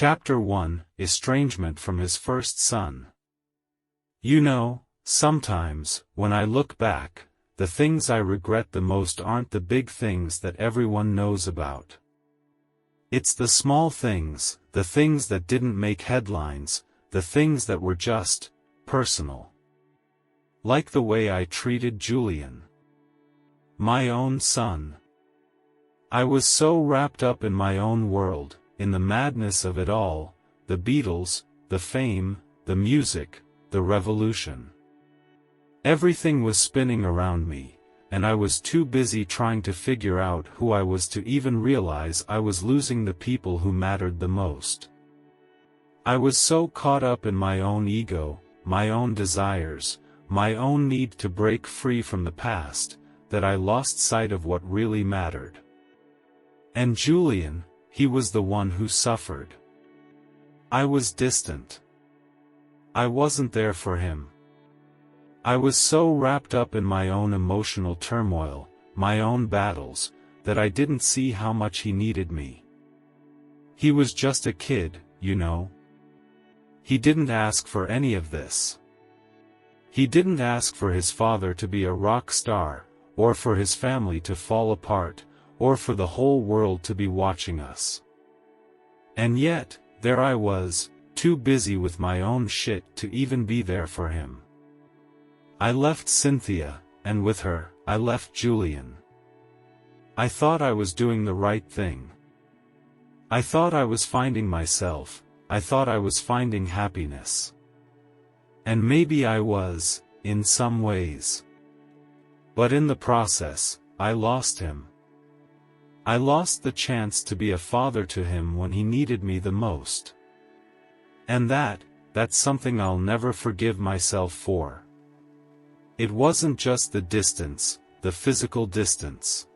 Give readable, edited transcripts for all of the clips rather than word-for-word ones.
Chapter 1: Estrangement from his first son. You know, sometimes, when I look back, the things I regret the most aren't the big things that everyone knows about. It's the small things, the things that didn't make headlines, the things that were just personal. Like the way I treated Julian. My own son. I was so wrapped up in my own world, in the madness of it all, the Beatles, the fame, the music, the revolution. Everything was spinning around me, and I was too busy trying to figure out who I was to even realize I was losing the people who mattered the most. I was so caught up in my own ego, my own desires, my own need to break free from the past, that I lost sight of what really mattered. And Julian, he was the one who suffered. I was distant. I wasn't there for him. I was so wrapped up in my own emotional turmoil, my own battles, that I didn't see how much he needed me. He was just a kid, you know. He didn't ask for any of this. He didn't ask for his father to be a rock star, or for his family to fall apart, or for the whole world to be watching us. And yet, there I was, too busy with my own shit to even be there for him. I left Cynthia, and with her, I left Julian. I thought I was doing the right thing. I thought I was finding myself, I thought I was finding happiness. And maybe I was, in some ways. But in the process, I lost him. I lost the chance to be a father to him when he needed me the most. And that's something I'll never forgive myself for. It wasn't just the distance, the physical distance.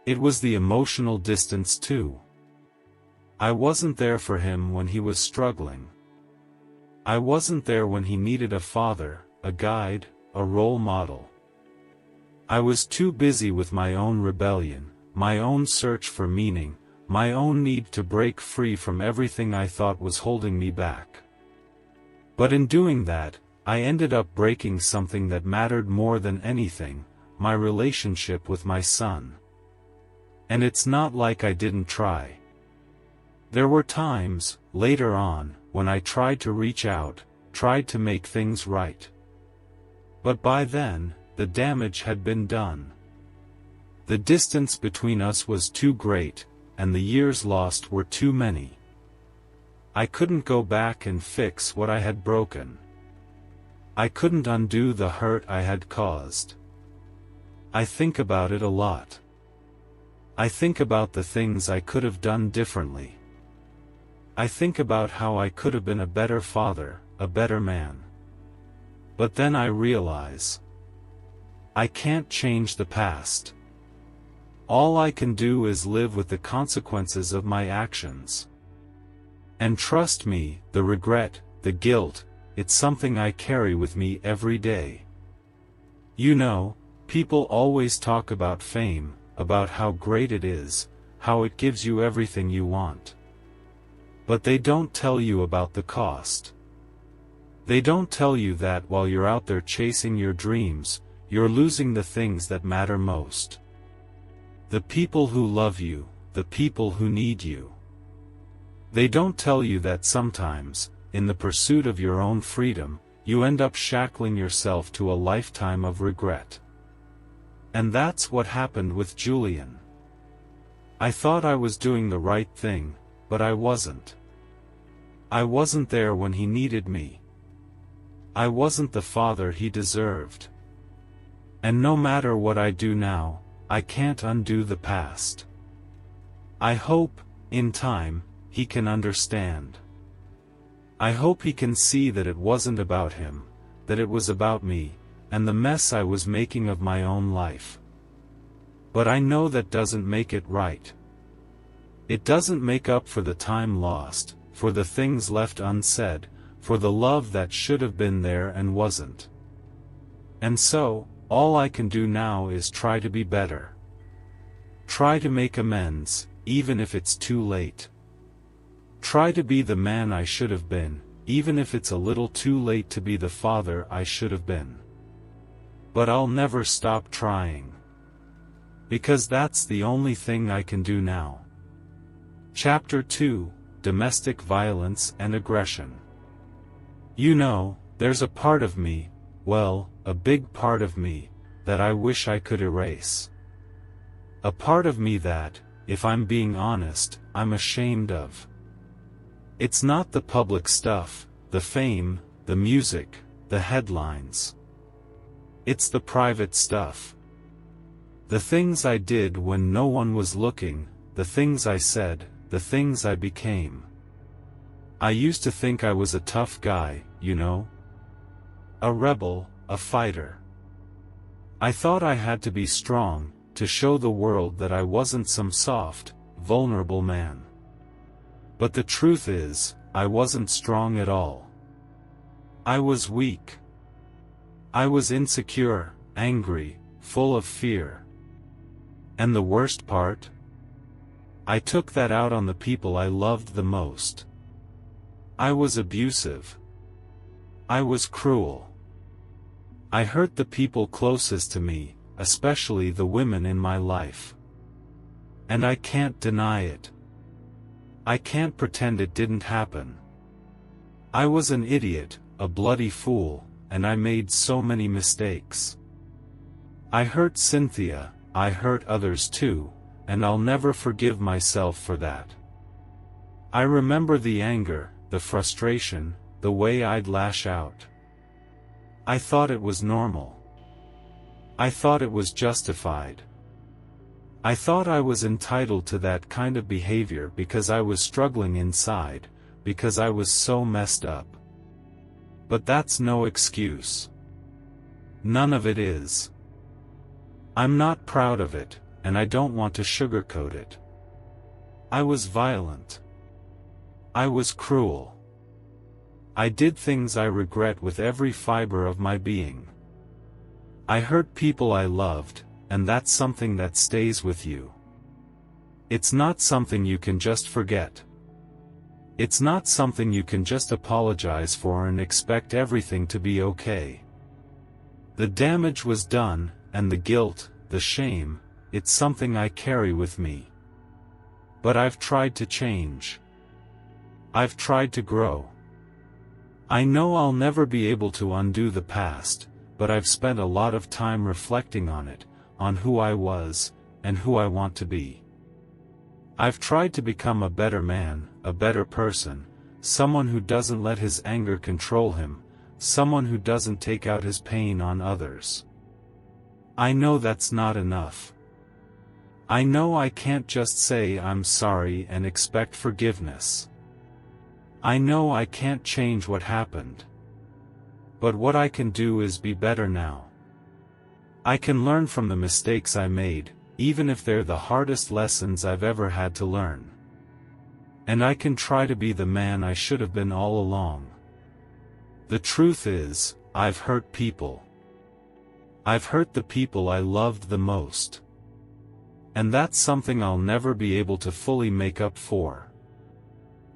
It was the emotional distance too. I wasn't there for him when he was struggling. I wasn't there when he needed a father, a guide, a role model. I was too busy with my own rebellion, my own search for meaning, my own need to break free from everything I thought was holding me back. But in doing that, I ended up breaking something that mattered more than anything, my relationship with my son. And it's not like I didn't try. There were times, later on, when I tried to reach out, tried to make things right. But by then, the damage had been done. The distance between us was too great, and the years lost were too many. I couldn't go back and fix what I had broken. I couldn't undo the hurt I had caused. I think about it a lot. I think about the things I could have done differently. I think about how I could have been a better father, a better man. But then I realize, I can't change the past. All I can do is live with the consequences of my actions. And trust me, the regret, the guilt, it's something I carry with me every day. You know, people always talk about fame, about how great it is, how it gives you everything you want. But they don't tell you about the cost. They don't tell you that while you're out there chasing your dreams, you're losing the things that matter most. The people who love you, the people who need you. They don't tell you that sometimes, in the pursuit of your own freedom, you end up shackling yourself to a lifetime of regret. And that's what happened with Julian. I thought I was doing the right thing, but I wasn't. I wasn't there when he needed me. I wasn't the father he deserved. And no matter what I do now, I can't undo the past. I hope, in time, he can understand. I hope he can see that it wasn't about him, that it was about me, and the mess I was making of my own life. But I know that doesn't make it right. It doesn't make up for the time lost, for the things left unsaid, for the love that should have been there and wasn't. And so, all I can do now is try to be better. Try to make amends, even if it's too late. Try to be the man I should have been, even if it's a little too late to be the father I should have been. But I'll never stop trying. Because that's the only thing I can do now. Chapter 2, Domestic Violence and Aggression. You know, there's a part of me, well, a big part of me, that I wish I could erase. A part of me that, if I'm being honest, I'm ashamed of. It's not the public stuff, the fame, the music, the headlines. It's the private stuff. The things I did when no one was looking, the things I said, the things I became. I used to think I was a tough guy, you know? A rebel, a fighter. I thought I had to be strong, to show the world that I wasn't some soft, vulnerable man. But the truth is, I wasn't strong at all. I was weak. I was insecure, angry, full of fear. And the worst part? I took that out on the people I loved the most. I was abusive. I was cruel. I hurt the people closest to me, especially the women in my life. And I can't deny it. I can't pretend it didn't happen. I was an idiot, a bloody fool, and I made so many mistakes. I hurt Cynthia, I hurt others too, and I'll never forgive myself for that. I remember the anger, the frustration, the way I'd lash out. I thought it was normal. I thought it was justified. I thought I was entitled to that kind of behavior because I was struggling inside, because I was so messed up. But that's no excuse. None of it is. I'm not proud of it, and I don't want to sugarcoat it. I was violent. I was cruel. I did things I regret with every fiber of my being. I hurt people I loved, and that's something that stays with you. It's not something you can just forget. It's not something you can just apologize for and expect everything to be okay. The damage was done, and the guilt, the shame, it's something I carry with me. But I've tried to change. I've tried to grow. I know I'll never be able to undo the past, but I've spent a lot of time reflecting on it, on who I was, and who I want to be. I've tried to become a better man, a better person, someone who doesn't let his anger control him, someone who doesn't take out his pain on others. I know that's not enough. I know I can't just say I'm sorry and expect forgiveness. I know I can't change what happened. But what I can do is be better now. I can learn from the mistakes I made, even if they're the hardest lessons I've ever had to learn. And I can try to be the man I should have been all along. The truth is, I've hurt people. I've hurt the people I loved the most. And that's something I'll never be able to fully make up for.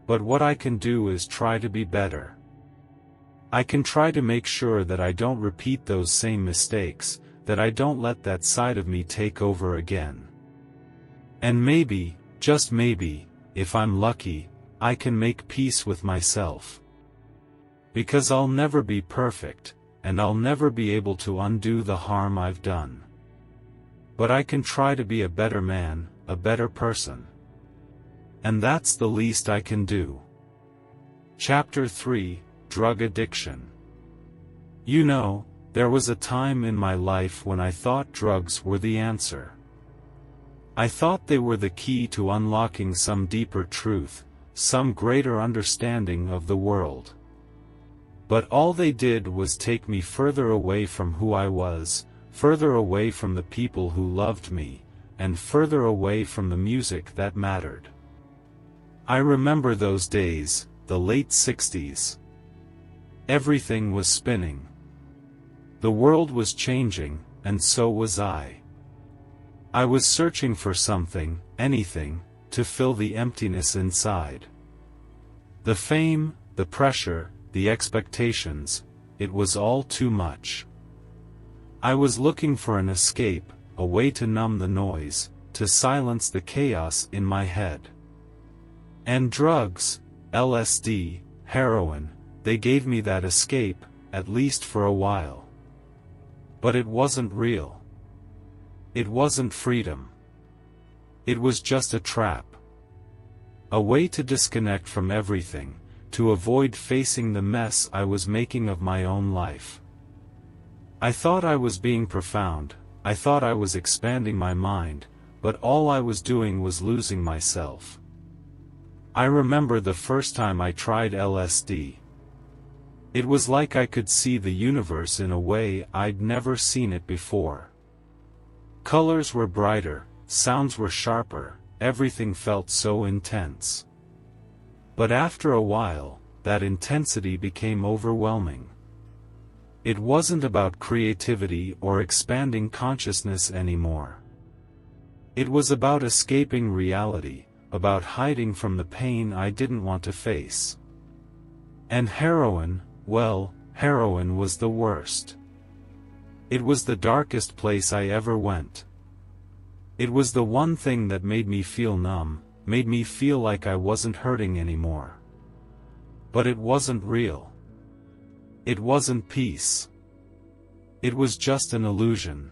But what I can do is try to be better. I can try to make sure that I don't repeat those same mistakes, that I don't let that side of me take over again. And maybe, just maybe, if I'm lucky, I can make peace with myself. Because I'll never be perfect, and I'll never be able to undo the harm I've done. But I can try to be a better man, a better person. And that's the least I can do. Chapter 3, Drug Addiction. You know, there was a time in my life when I thought drugs were the answer. I thought they were the key to unlocking some deeper truth, some greater understanding of the world. But all they did was take me further away from who I was, further away from the people who loved me, and further away from the music that mattered. I remember those days, the late 60s. Everything was spinning. The world was changing, and so was I. I was searching for something, anything, to fill the emptiness inside. The fame, the pressure, the expectations, it was all too much. I was looking for an escape, a way to numb the noise, to silence the chaos in my head. And drugs, LSD, heroin, they gave me that escape, at least for a while. But it wasn't real. It wasn't freedom. It was just a trap. A way to disconnect from everything, to avoid facing the mess I was making of my own life. I thought I was being profound, I thought I was expanding my mind, but all I was doing was losing myself. I remember the first time I tried LSD. It was like I could see the universe in a way I'd never seen it before. Colors were brighter, sounds were sharper, everything felt so intense. But after a while, that intensity became overwhelming. It wasn't about creativity or expanding consciousness anymore. It was about escaping reality, about hiding from the pain I didn't want to face. And heroin, well, heroin was the worst. It was the darkest place I ever went. It was the one thing that made me feel numb, made me feel like I wasn't hurting anymore. But it wasn't real. It wasn't peace. It was just an illusion.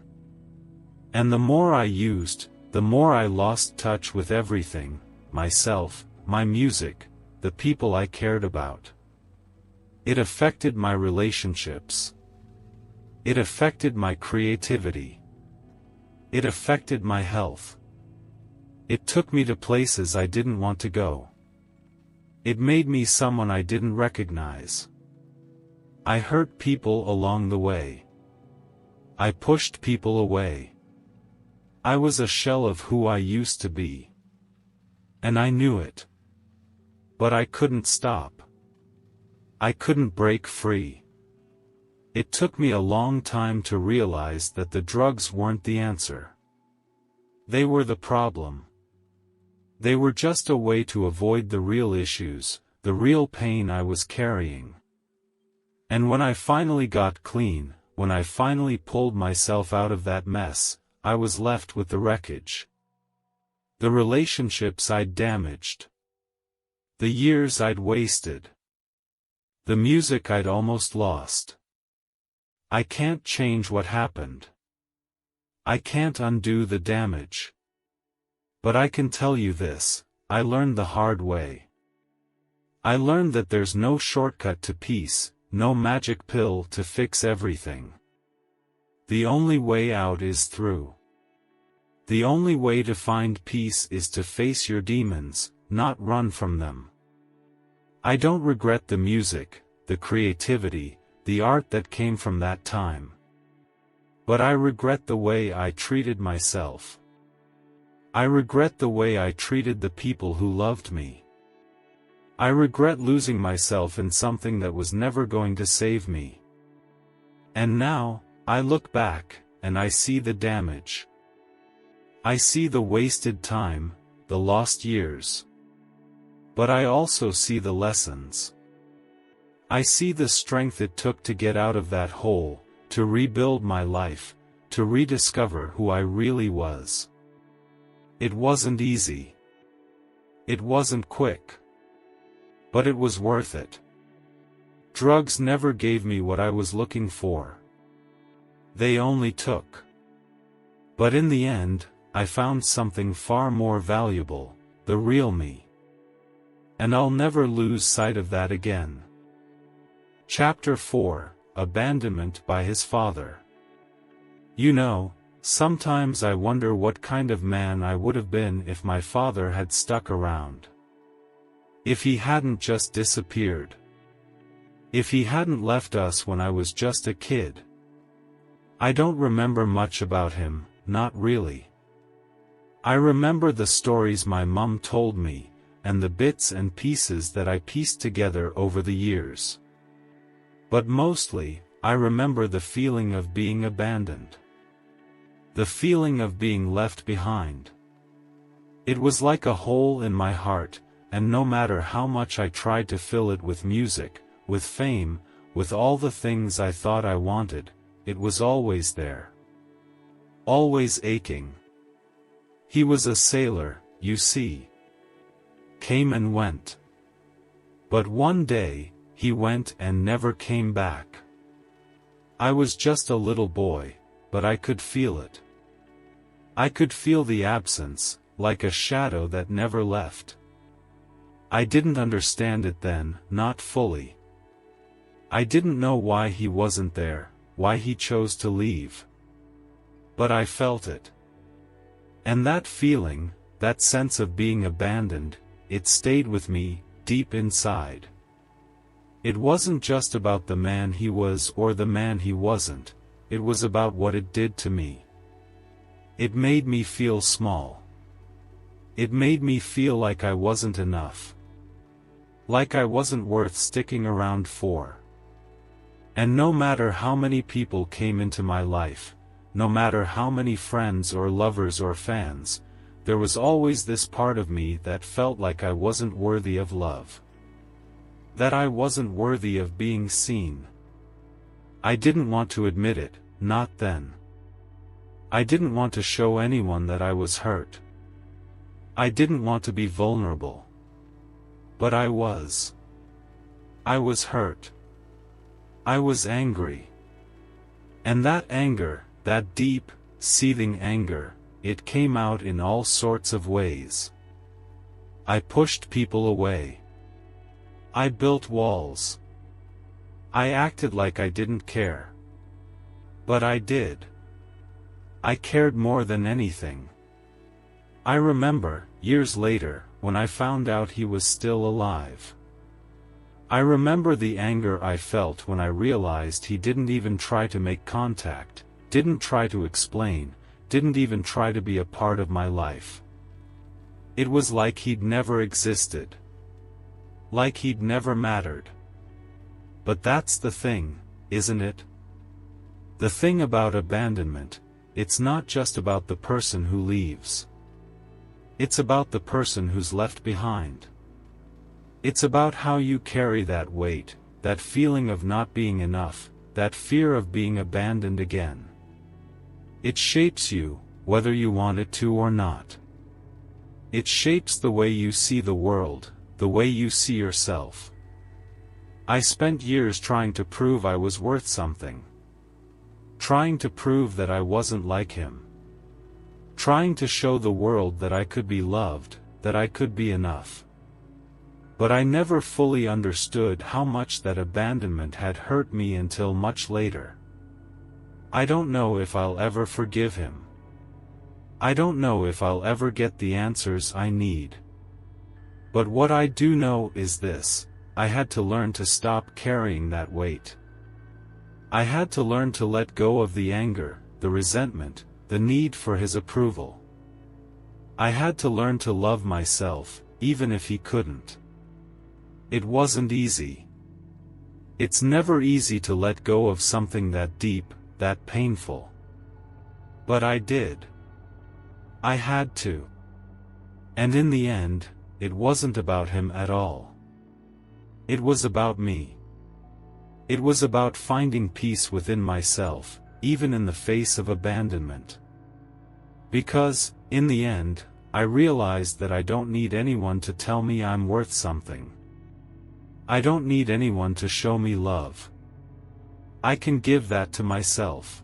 And the more I used, the more I lost touch with everything, myself, my music, the people I cared about. It affected my relationships. It affected my creativity. It affected my health. It took me to places I didn't want to go. It made me someone I didn't recognize. I hurt people along the way. I pushed people away. I was a shell of who I used to be. And I knew it. But I couldn't stop. I couldn't break free. It took me a long time to realize that the drugs weren't the answer. They were the problem. They were just a way to avoid the real issues, the real pain I was carrying. And when I finally got clean, when I finally pulled myself out of that mess, I was left with the wreckage. The relationships I'd damaged. The years I'd wasted. The music I'd almost lost. I can't change what happened. I can't undo the damage. But I can tell you this, I learned the hard way. I learned that there's no shortcut to peace, no magic pill to fix everything. The only way out is through. The only way to find peace is to face your demons, not run from them. I don't regret the music, the creativity, the art that came from that time. But I regret the way I treated myself. I regret the way I treated the people who loved me. I regret losing myself in something that was never going to save me. And now, I look back, and I see the damage. I see the wasted time, the lost years. But I also see the lessons. I see the strength it took to get out of that hole, to rebuild my life, to rediscover who I really was. It wasn't easy. It wasn't quick. But it was worth it. Drugs never gave me what I was looking for. They only took. But in the end, I found something far more valuable, the real me. And I'll never lose sight of that again. Chapter 4, Abandonment by his father. You know, sometimes I wonder what kind of man I would have been if my father had stuck around. If he hadn't just disappeared. If he hadn't left us when I was just a kid. I don't remember much about him, not really. I remember the stories my mum told me, and the bits and pieces that I pieced together over the years. But mostly, I remember the feeling of being abandoned. The feeling of being left behind. It was like a hole in my heart, and no matter how much I tried to fill it with music, with fame, with all the things I thought I wanted, it was always there. Always aching. He was a sailor, you see. Came and went. But one day, he went and never came back. I was just a little boy, but I could feel it. I could feel the absence, like a shadow that never left. I didn't understand it then, not fully. I didn't know why he wasn't there, why he chose to leave. But I felt it. And that feeling, that sense of being abandoned, it stayed with me, deep inside. It wasn't just about the man he was or the man he wasn't, it was about what it did to me. It made me feel small. It made me feel like I wasn't enough. Like I wasn't worth sticking around for. And no matter how many people came into my life, no matter how many friends or lovers or fans, there was always this part of me that felt like I wasn't worthy of love. That I wasn't worthy of being seen. I didn't want to admit it, not then. I didn't want to show anyone that I was hurt. I didn't want to be vulnerable. But I was. I was hurt. I was angry. And that anger, that deep, seething anger, it came out in all sorts of ways. I pushed people away. I built walls. I acted like I didn't care. But I did. I cared more than anything. I remember, years later, when I found out he was still alive. I remember the anger I felt when I realized he didn't even try to make contact, didn't try to explain, didn't even try to be a part of my life. It was like he'd never existed. Like he'd never mattered. But that's the thing, isn't it? The thing about abandonment, it's not just about the person who leaves. It's about the person who's left behind. It's about how you carry that weight, that feeling of not being enough, that fear of being abandoned again. It shapes you, whether you want it to or not. It shapes the way you see the world, the way you see yourself. I spent years trying to prove I was worth something. Trying to prove that I wasn't like him. Trying to show the world that I could be loved, that I could be enough. But I never fully understood how much that abandonment had hurt me until much later. I don't know if I'll ever forgive him. I don't know if I'll ever get the answers I need. But what I do know is this: I had to learn to stop carrying that weight. I had to learn to let go of the anger, the resentment, the need for his approval. I had to learn to love myself, even if he couldn't. It wasn't easy. It's never easy to let go of something that deep, that painful. But I did. I had to. And in the end, it wasn't about him at all. It was about me. It was about finding peace within myself, even in the face of abandonment. Because, in the end, I realized that I don't need anyone to tell me I'm worth something. I don't need anyone to show me love. I can give that to myself.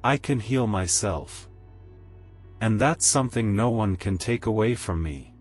I can heal myself. And that's something no one can take away from me.